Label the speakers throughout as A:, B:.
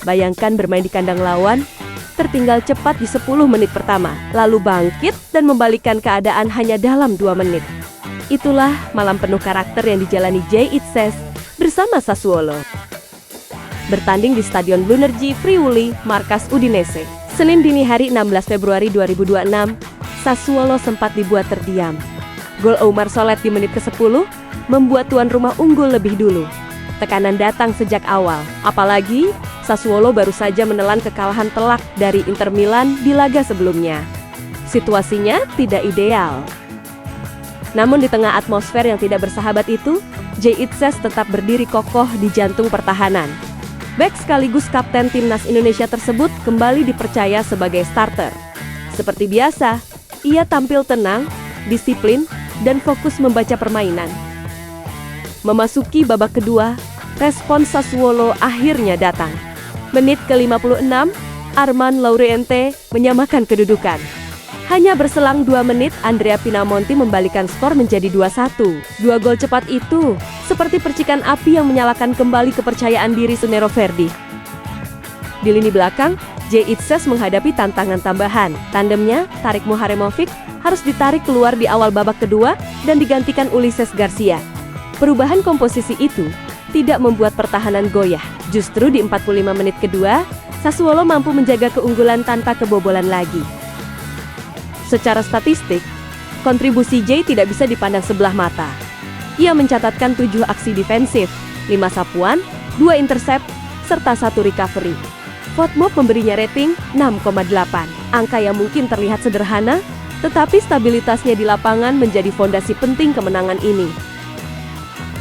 A: Bayangkan bermain di kandang lawan, tertinggal cepat di 10 menit pertama, lalu bangkit dan membalikkan keadaan hanya dalam 2 menit. Itulah malam penuh karakter yang dijalani Jay Itzes bersama Sassuolo. Bertanding di Stadion Blunergy Friuli, markas Udinese, Senin dini hari 16 Februari 2026, Sassuolo sempat dibuat terdiam. Gol Oumar Solet di menit ke-10 membuat tuan rumah unggul lebih dulu. Tekanan datang sejak awal, apalagi Sassuolo baru saja menelan kekalahan telak dari Inter Milan di laga sebelumnya. Situasinya tidak ideal. Namun di tengah atmosfer yang tidak bersahabat itu, Jay Itzes tetap berdiri kokoh di jantung pertahanan. Bek sekaligus kapten timnas Indonesia tersebut kembali dipercaya sebagai starter. Seperti biasa, ia tampil tenang, disiplin, dan fokus membaca permainan. Memasuki babak kedua, respon Sassuolo akhirnya datang. Menit ke-56, Armand Laurente menyamakan kedudukan. Hanya berselang 2 menit, Andrea Pinamonti membalikan skor menjadi 2-1. 2 gol cepat itu seperti percikan api yang menyalakan kembali kepercayaan diri Nero Verdi. Di lini belakang, Jay Itzes menghadapi tantangan tambahan. Tandemnya, Tarik Muharemovic harus ditarik keluar di awal babak kedua dan digantikan Ulises Garcia. Perubahan komposisi itu tidak membuat pertahanan goyah. Justru di 45 menit kedua, Sassuolo mampu menjaga keunggulan tanpa kebobolan lagi. Secara statistik, kontribusi Jay tidak bisa dipandang sebelah mata. Ia mencatatkan 7 aksi defensif, 5 sapuan, 2 intercept, serta 1 recovery. FotMob memberinya rating 6,8. Angka yang mungkin terlihat sederhana, tetapi stabilitasnya di lapangan menjadi fondasi penting kemenangan ini.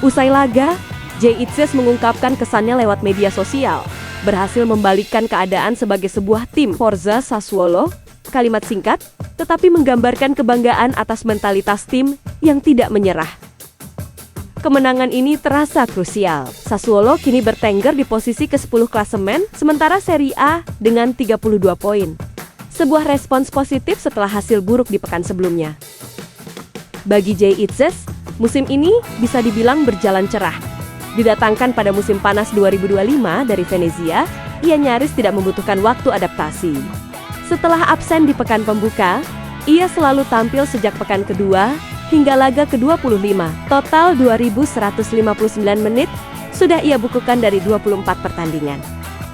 A: Usai laga, Jay Itzes mengungkapkan kesannya lewat media sosial. Berhasil membalikkan keadaan sebagai sebuah tim Forza Sassuolo. Kalimat singkat, tetapi menggambarkan kebanggaan atas mentalitas tim yang tidak menyerah. Kemenangan ini terasa krusial. Sassuolo kini bertengger di posisi ke-10 klasemen, sementara Serie A dengan 32 poin. Sebuah respons positif setelah hasil buruk di pekan sebelumnya. Bagi Jay Itzes, musim ini bisa dibilang berjalan cerah. Didatangkan pada musim panas 2025 dari Venezia, ia nyaris tidak membutuhkan waktu adaptasi. Setelah absen di pekan pembuka, ia selalu tampil sejak pekan kedua hingga laga ke-25. Total 2.159 menit sudah ia bukukan dari 24 pertandingan.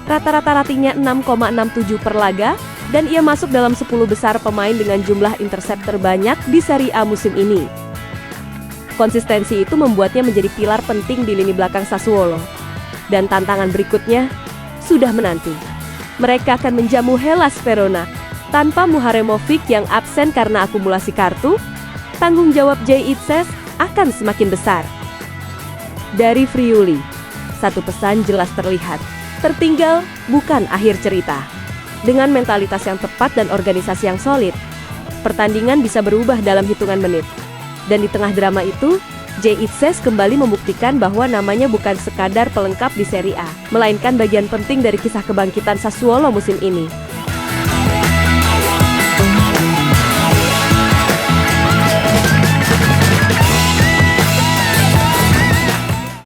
A: Rata-rata ratingnya 6,67 per laga, dan ia masuk dalam 10 besar pemain dengan jumlah intercept terbanyak di Serie A musim ini. Konsistensi itu membuatnya menjadi pilar penting di lini belakang Sassuolo. Dan tantangan berikutnya sudah menanti. Mereka akan menjamu Hellas Verona. Tanpa Muharemovic yang absen karena akumulasi kartu, tanggung jawab Jay Itzes akan semakin besar. Dari Friuli, satu pesan jelas terlihat. Tertinggal bukan akhir cerita. Dengan mentalitas yang tepat dan organisasi yang solid, pertandingan bisa berubah dalam hitungan menit. Dan di tengah drama itu, Jay Itzes kembali membuktikan bahwa namanya bukan sekadar pelengkap di Serie A, melainkan bagian penting dari kisah kebangkitan Sassuolo musim ini.